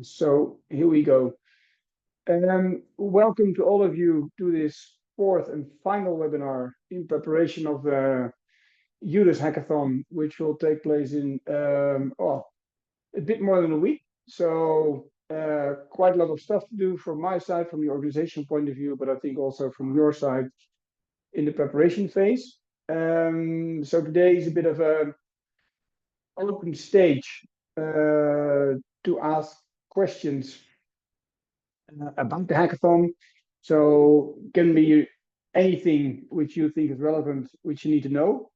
So here we go. Welcome to all of you to this fourth and final webinar in preparation of the EUDIS Hackathon, which will take place in a bit more than a week. So quite a lot of stuff to do from my side, from the organization point of view, but I think also from your side in the preparation phase. So today is a bit of a open stage to ask questions about the hackathon. So can be anything which you think is relevant, which you need to know.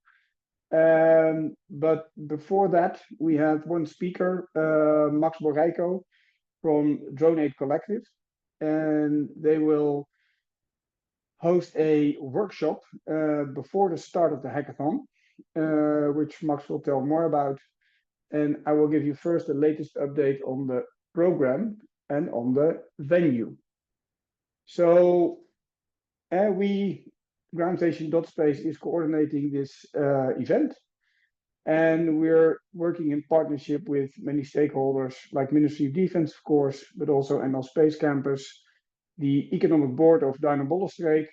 But before that, we have one speaker, Max Boreiko from DroneAid Collective, and they will host a workshop before the start of the hackathon, which Max will tell more about. And I will give you first the latest update on the program and on the venue. So Groundstation.Space is coordinating this event, and we're working in partnership with many stakeholders like Ministry of Defense, of course, but also ML Space Campus, the Economic Board of Duin Bollenstreek,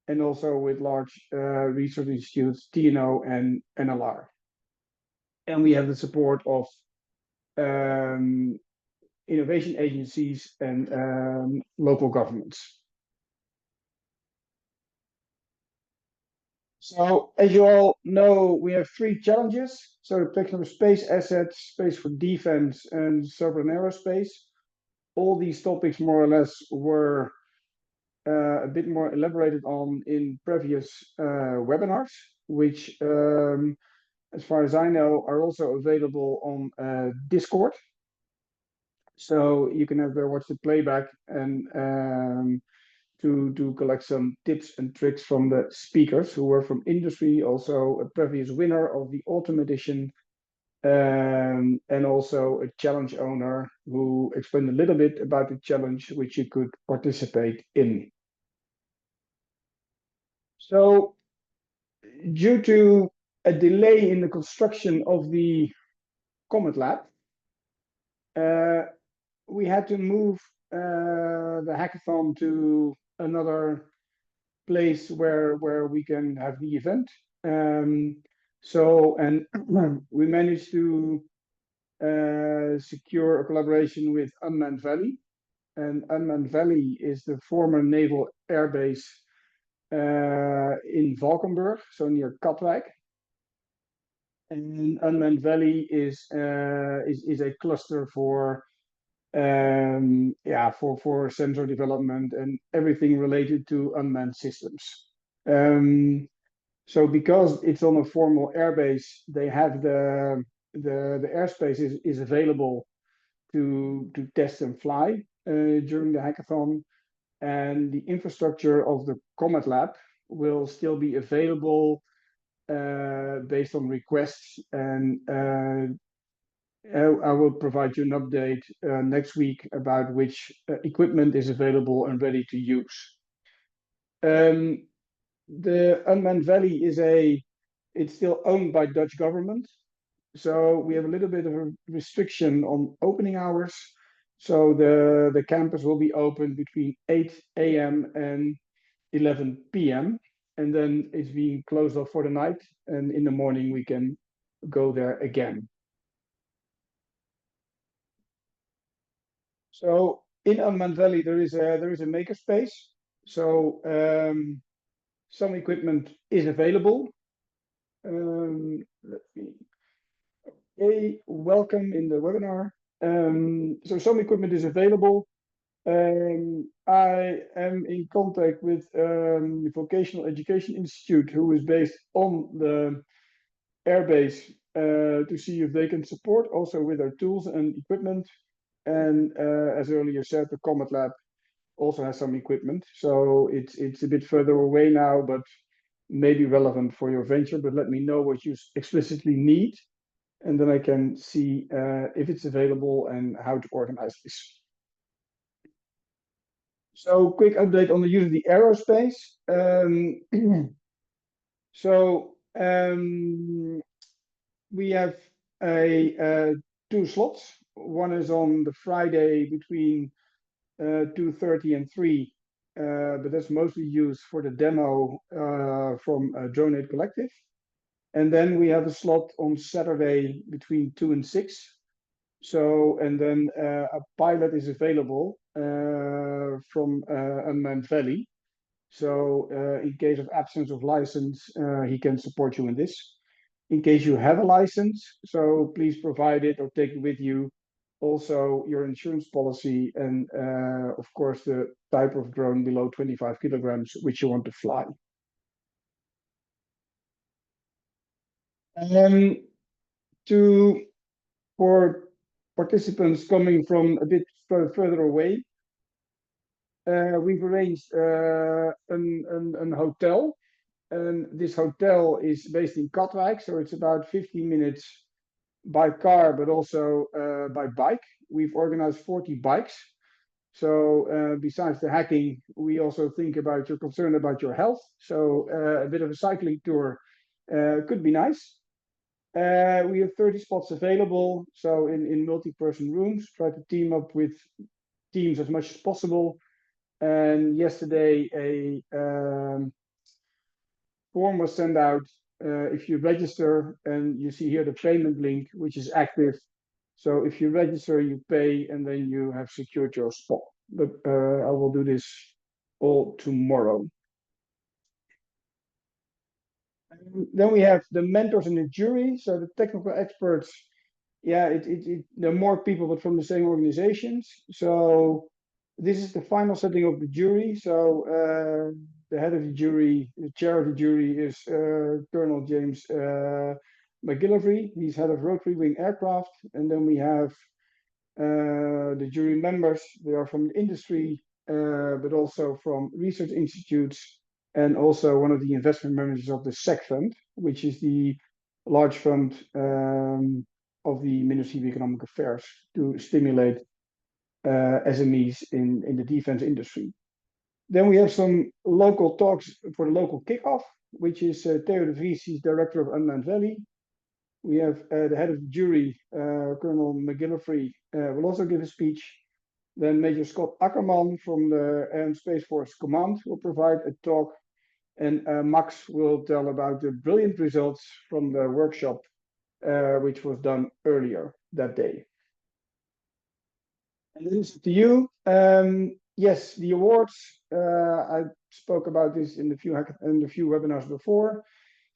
and also with large research institutes, TNO and NLR. And we have the support of innovation agencies and local governments. So as you all know, we have three challenges. So the protection of space assets, space for defense, and sovereign aerospace. All these topics more or less were a bit more elaborated on in previous webinars, which as far as I know, are also available on Discord. So you can have watch the playback and to collect some tips and tricks from the speakers who were from industry, also a previous winner of the autumn edition, and also a challenge owner who explained a little bit about the challenge which you could participate in. So due to a delay in the construction of the Comet Lab, we had to move the hackathon to another place where we can have the event. So we managed to secure a collaboration with Unmanned Valley, and Unmanned Valley is the former naval airbase in Valkenburg, so near Katwijk. And Unmanned Valley is a cluster for sensor development and everything related to unmanned systems. So because it's on a formal airbase, they have the airspace is available to test and fly during the hackathon, and the infrastructure of the Comet Lab will still be available based on requests, and I will provide you an update next week about which equipment is available and ready to use. The Unmanned Valley it's still owned by Dutch government, so we have a little bit of a restriction on opening hours. So the campus will be open between 8 a.m. and 11 p.m. and then it's being closed off for the night, and in the morning we can go there again. So in Unmanned Valley there is a makerspace. So some equipment is available. Welcome in the webinar. So some equipment is available. I am in contact with the Vocational Education Institute, who is based on the airbase, to see if they can support also with their tools and equipment. And as earlier said, the Comet Lab also has some equipment. So it's a bit further away now, but maybe relevant for your venture. But let me know what you explicitly need, and then I can see if it's available and how to organize this. So quick update on the use of the aerospace. We have two slots. one is on the Friday between 2:30 and 3, but that's mostly used for the demo from DroneAid Collective. And then we have a slot on Saturday between 2 and 6. So, and then a pilot is available from Unmanned Valley. So, in case of absence of license, he can support you in this. In case you have a license, so please provide it or take it with you. Also, your insurance policy and, of course, the type of drone below 25 kilograms which you want to fly. For participants coming from a bit further away, we've arranged an hotel, and this hotel is based in Katwijk, so it's about 15 minutes by car, but also by bike. We've organized 40 bikes. So besides the hacking, we also think about your concern about your health. So a bit of a cycling tour could be nice. We have 30 spots available. So in multi-person rooms, try to team up with teams as much as possible. And yesterday, a form was sent out. If you register, and you see here the payment link, which is active. So if you register, you pay, and then you have secured your spot. But I will do this all tomorrow. And then we have the mentors and the jury. So the technical experts, yeah, there are more people, but from the same organizations. So this is the final setting of the jury. So the head of the jury, the chair of the jury is Colonel James McGillivray. He's head of rotary wing aircraft. And then we have the jury members. They are from the industry, but also from research institutes, and also one of the investment managers of the SEC fund, which is the large fund of the Ministry of Economic Affairs to stimulate SMEs in the defense industry. Then we have some local talks for the local kickoff, which is Theo de Vries, he's director of Unmanned Valley. We have the head of the jury, Colonel McGillivray, will also give a speech. Then Major Scott Ackerman from the Air and Space Force Command will provide a talk. And Max will tell about the brilliant results from the workshop, which was done earlier that day. And then it's to you. Yes, the awards. I spoke about this in a few webinars before.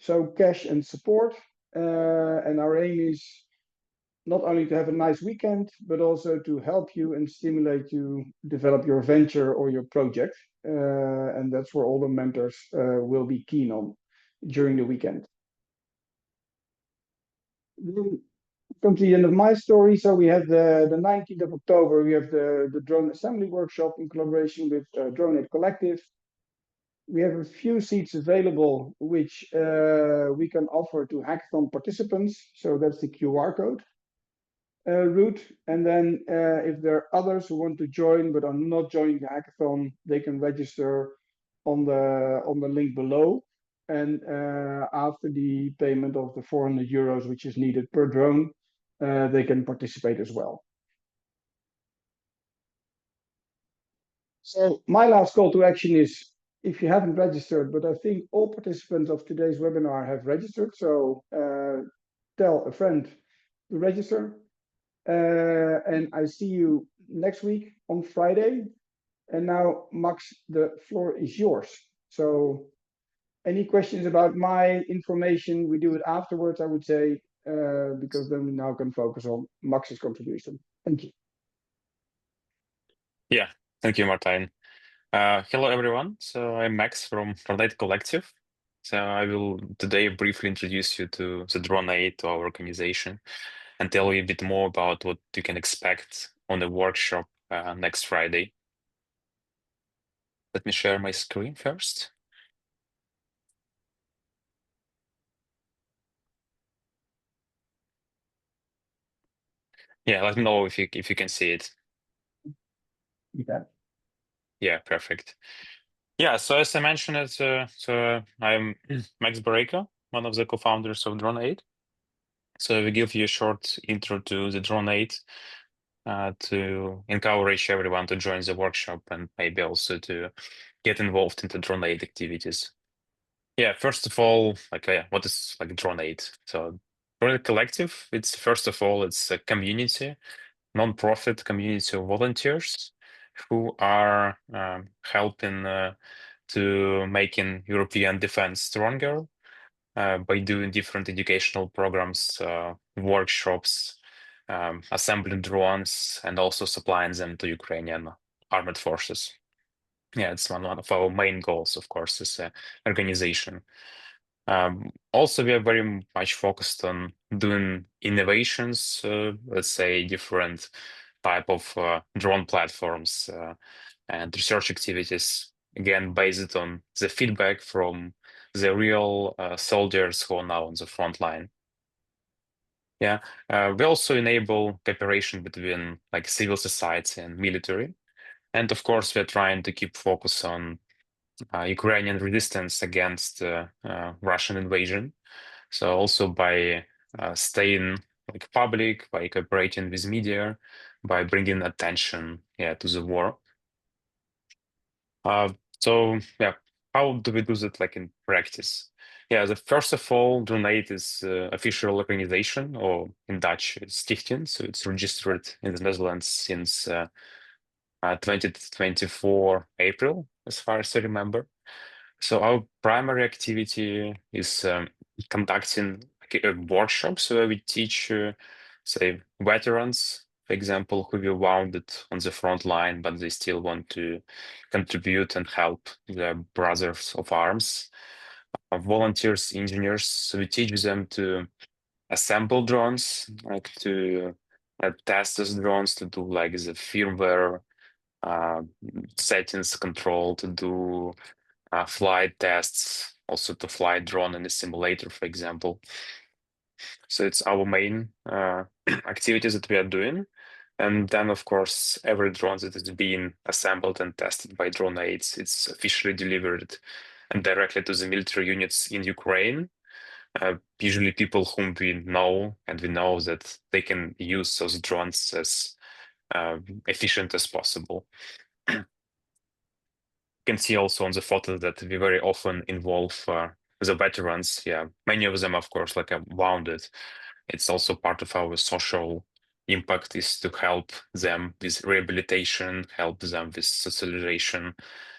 So cash and support. And our aim is not only to have a nice weekend, but also to help you and stimulate you develop your venture or your project. And that's where all the mentors will be keen on during the weekend. Then come to the end of my story. So we have the 19th of October, we have the drone assembly workshop in collaboration with DroneAid Collective. We have a few seats available, which we can offer to hackathon participants. So that's the QR code route. And then if there are others who want to join but are not joining the hackathon, they can register on the link below. And after the payment of the 400 euros, which is needed per drone, they can participate as well. So my last call to action is, if you haven't registered, but I think all participants of today's webinar have registered, so tell a friend to register. And I see you next week on Friday. And now, Max, the floor is yours. So any questions about my information, we do it afterwards, I would say, because then we now can focus on Max's contribution. Thank you. Yeah, thank you, Martijn. Hello, everyone. So I'm Max from DroneAid Collective. So I will today briefly introduce you to the DroneAid, to our organization, and tell you a bit more about what you can expect on the workshop next Friday. Let me share my screen first. Yeah, let me know if you can see it. Yeah. Yeah, perfect. Yeah, so as I mentioned, so I'm Max Boreiko, one of the co-founders of DroneAid. So we give you a short intro to the DroneAid. to encourage everyone to join the workshop and maybe also to get involved into DroneAid activities. Yeah, first of all, what is like DroneAid? So DroneAid Collective, it's first of all, it's a community, non-profit community of volunteers who are helping to making European defense stronger by doing different educational programs, workshops, assembling drones, and also supplying them to Ukrainian armed forces. Yeah, it's one of our main goals, of course, as an organization. Also, we are very much focused on doing innovations, let's say different type of drone platforms and research activities, again, based on the feedback from the real soldiers who are now on the front line. Yeah, we also enable cooperation between like civil society and military. And of course, we're trying to keep focus on Ukrainian resistance against Russian invasion. So also by staying like public, by cooperating with media, by bringing attention, to the war. So yeah, how do we do that like in practice? Yeah, the first of all, DroneAid is official organization, or in Dutch, it's Stichting. So it's registered in the Netherlands since 2024 April, as far as I remember. So our primary activity is conducting workshops where we teach, say, veterans, for example, who were wounded on the front line, but they still want to contribute and help their brothers of arms, volunteers, engineers. So we teach them to assemble drones, like to test those drones, to do like the firmware uh, settings control, to do flight tests, also to fly drone in a simulator, for example. So it's our main activities that we are doing. And then, of course, every drone that is being assembled and tested by DroneAid, it's officially delivered and directly to the military units in Ukraine. Usually people whom we know, and we know that they can use those drones as efficient as possible. Can see also on the photo that we very often involve the veterans. Yeah, many of them, of course, like are wounded. It's also part of our social impact is to help them with rehabilitation, help them with socialization,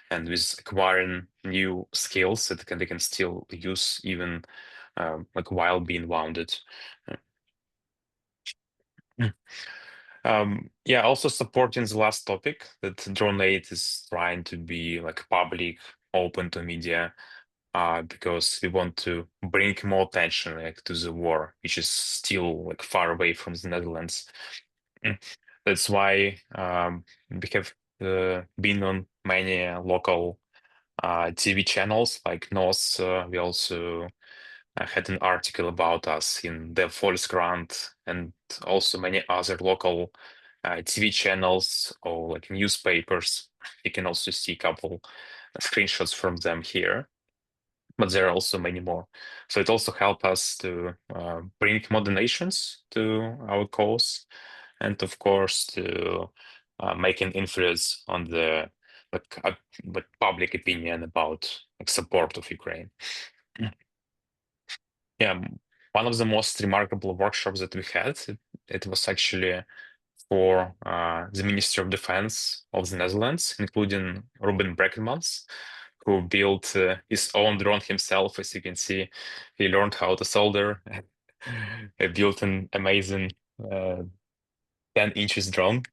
and with acquiring new skills that they can still use even like while being wounded. Yeah, also supporting the last topic that DroneAid is trying to be like public, open to media, because we want to bring more attention like to the war, which is still like far away from the Netherlands. That's why we have been on many local TV channels like NOS. We also had an article about us in the Volkskrant and also many other local TV channels or like newspapers. You can also see a couple screenshots from them here, but there are also many more. So it also helps us to bring more donations to our cause, and of course to make an influence on the like public opinion about like support of Ukraine. Yeah, one of the most remarkable workshops that we had, it was actually for the Ministry of Defense of the Netherlands, including Ruben Brekelmans, who built his own drone himself. As you can see, he learned how to solder. He built an amazing 10 inches drone.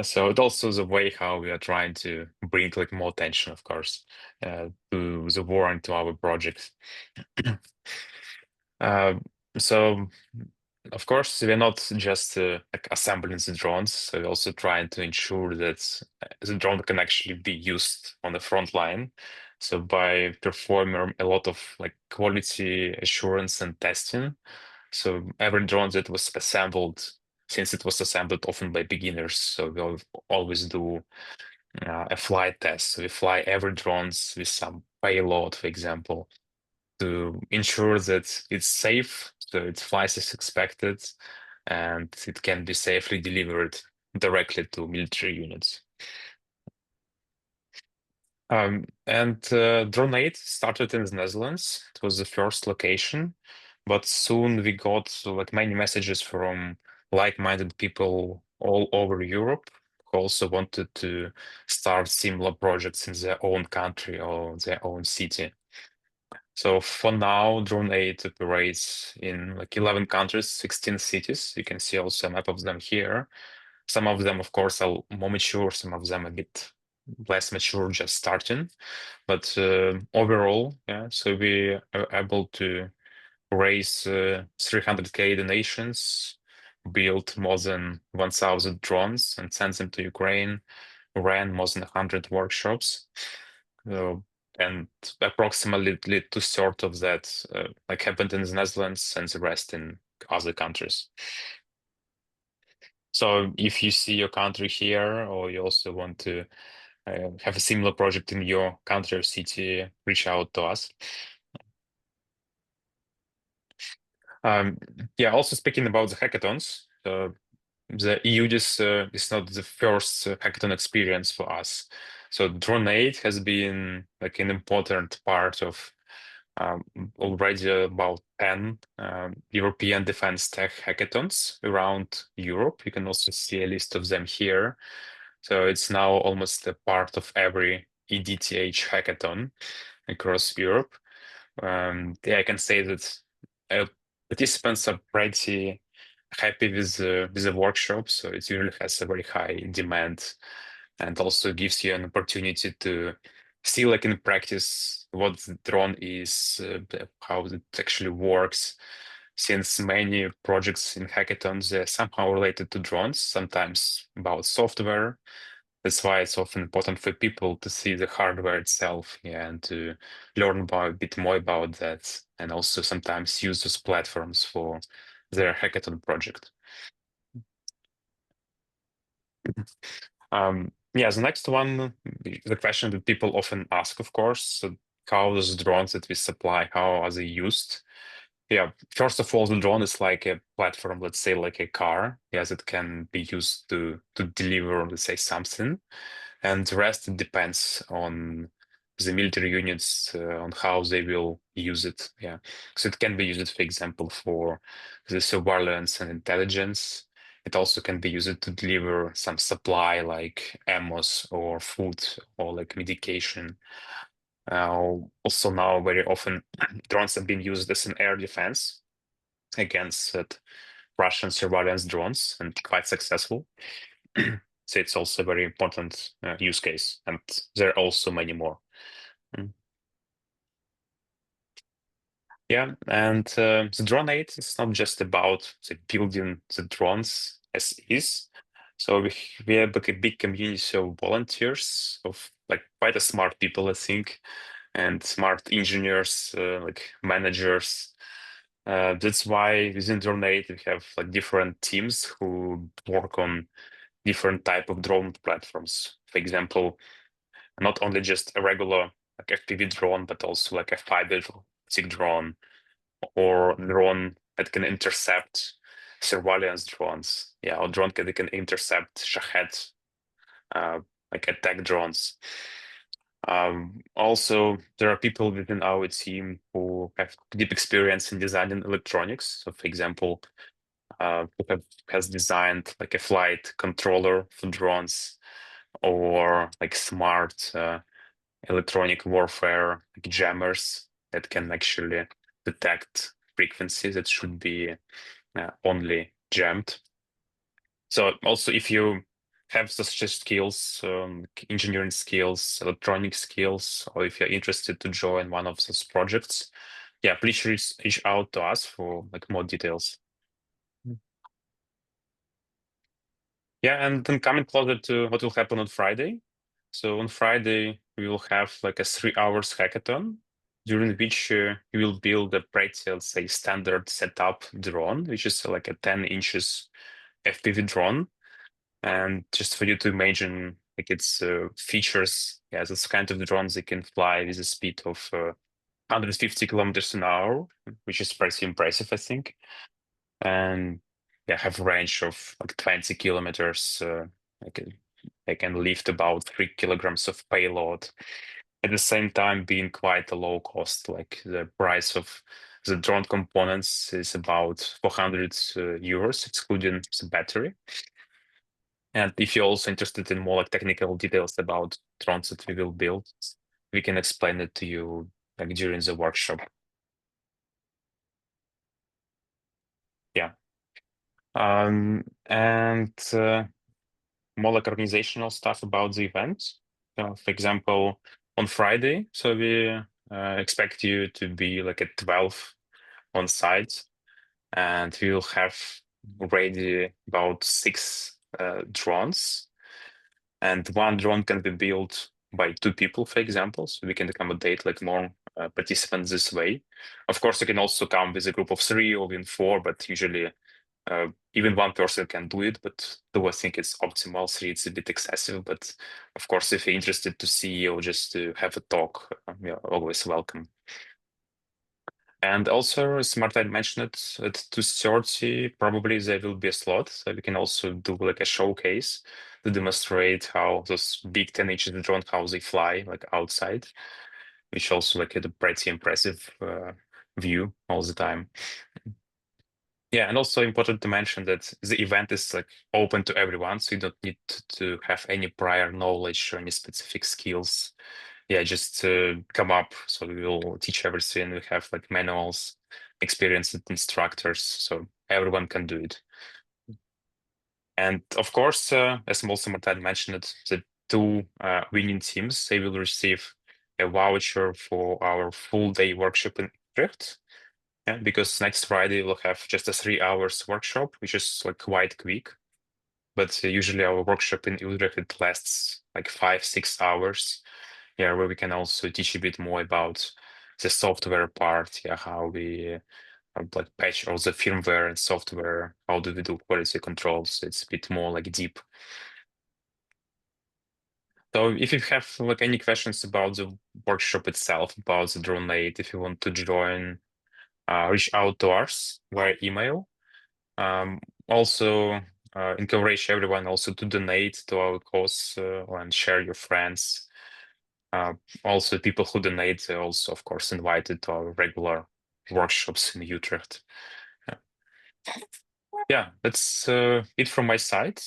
So it also is a way how we are trying to bring like more attention, of course, to the war and to our project. Uh, so of course, we're not just like assembling the drones, so we're also trying to ensure that the drone can actually be used on the front line. So by performing a lot of like quality assurance and testing, so every drone that was assembled, since it was assembled often by beginners, so we'll always do a flight test. So we fly every drones with some payload, for example, to ensure that it's safe, so it flies as expected, and it can be safely delivered directly to military units. And DroneAid started in the Netherlands. It was the first location, but soon we got like many messages from like-minded people all over Europe who also wanted to start similar projects in their own country or their own city. So for now, DroneAid operates in like 11 countries, 16 cities. You can see also a map of them here. Some of them, of course, are more mature, some of them a bit less mature, just starting. But overall, yeah, so we are able to raise 300K donations, build more than 1,000 drones and send them to Ukraine, ran more than 100 workshops. And approximately two-thirds of that like happened in the Netherlands and the rest in other countries. So if you see your country here, or you also want to have a similar project in your country or city, reach out to us. Yeah, also speaking about the hackathons, the EUDIS is not the first hackathon experience for us. So DroneAid has been like an important part of already about 10 European defense tech hackathons around Europe. You can also see a list of them here. So it's now almost a part of every EDTH hackathon across Europe. Yeah, I can say that participants are pretty happy with the workshop, so it usually has a very high demand, and also gives you an opportunity to see, like in practice, what the drone is, how it actually works. Since many projects in hackathons are somehow related to drones, sometimes about software. That's why it's often important for people to see the hardware itself, yeah, and to learn a bit more about that, and also sometimes use those platforms for their hackathon project. Yeah, the next one, the question that people often ask, of course, so how those drones that we supply, how are they used? Yeah, first of all, the drone is like a platform, let's say like a car, yes, it can be used to deliver, let's say, something. And the rest depends on the military units, on how they will use it. Yeah, so it can be used, for example, for the surveillance and intelligence. It also can be used to deliver some supply like ammos or food or like medication. Also now very often drones have been used as an air defense against Russian surveillance drones, and quite successful. So it's also a very important use case, and there are also many more. Mm. Yeah, and the DroneAid is not just about building the drones as is. So we have like a big community of volunteers, of like quite a smart people, I think, and smart engineers, like managers. That's why within DroneAid we have like different teams who work on different type of drone platforms. For example, not only just a regular like FPV drone, but also like a fiber optic drone or drone that can intercept surveillance drones. Yeah, or drone that can intercept Shahed, like attack drones. Also, there are people within our team who have deep experience in designing electronics. So, for example, has designed like a flight controller for drones, or like smart electronic warfare like jammers that can actually detect frequencies that should be only jammed. So also, if you have such skills, engineering skills, electronic skills, or if you're interested to join one of those projects, yeah, please reach out to us for like more details. Yeah, and then coming closer to what will happen on Friday. So on Friday, we will have like a 3 hours hackathon, during which you will build a pretty, let's say, standard setup drone, which is like a 10 inches FPV drone. And just for you to imagine, like its features, yeah, it's kind of drones that can fly with a speed of 150 kilometers an hour, which is pretty impressive, I think. And have range of like 20 kilometers. I can lift about 3 kilograms of payload. At the same time, being quite a low cost, like the price of the drone components is about 400 euros, excluding the battery. And if you're also interested in more like technical details about drones that we will build, we can explain it to you like during the workshop. Yeah. And more like organizational stuff about the event. For example, on Friday, so we expect you to be like at 12 on site, and we will have ready about 6 drones, and one drone can be built by 2 people, for example, so we can accommodate like more participants this way. Of course, you can also come with a group of 3 or even 4, but usually even one person can do it, but 2 I think it's optimal. 3 it's a bit excessive, but of course, if you're interested to see or just to have a talk, you're always welcome. And also, as Martin mentioned, at 2:30, probably there will be a slot, so we can also do like a showcase to demonstrate how those big 10-inch drone, how they fly like outside, which also like had a pretty impressive view all the time. Yeah, and also important to mention that the event is like open to everyone, so you don't need to have any prior knowledge or any specific skills. Yeah, just come up. So we will teach everything. We have like manuals, experienced instructors, so everyone can do it. And of course, as also Martin mentioned, the 2 winning teams, they will receive a voucher for our full day workshop in Utrecht. Yeah, because next Friday we'll have just a 3 hours workshop, which is like quite quick. But usually our workshop in Utrecht it lasts like 5-6 hours. Yeah, where we can also teach a bit more about the software part. Yeah, how we like patch all the firmware and software. How do we do quality control? So it's a bit more like deep. So if you have like any questions about the workshop itself, about the DroneAid, if you want to join, reach out to us via email. Also, encourage everyone also to donate to our cause and share your friends. Also, people who donate are also, of course, invited to our regular workshops in Utrecht. Yeah, that's it from my side.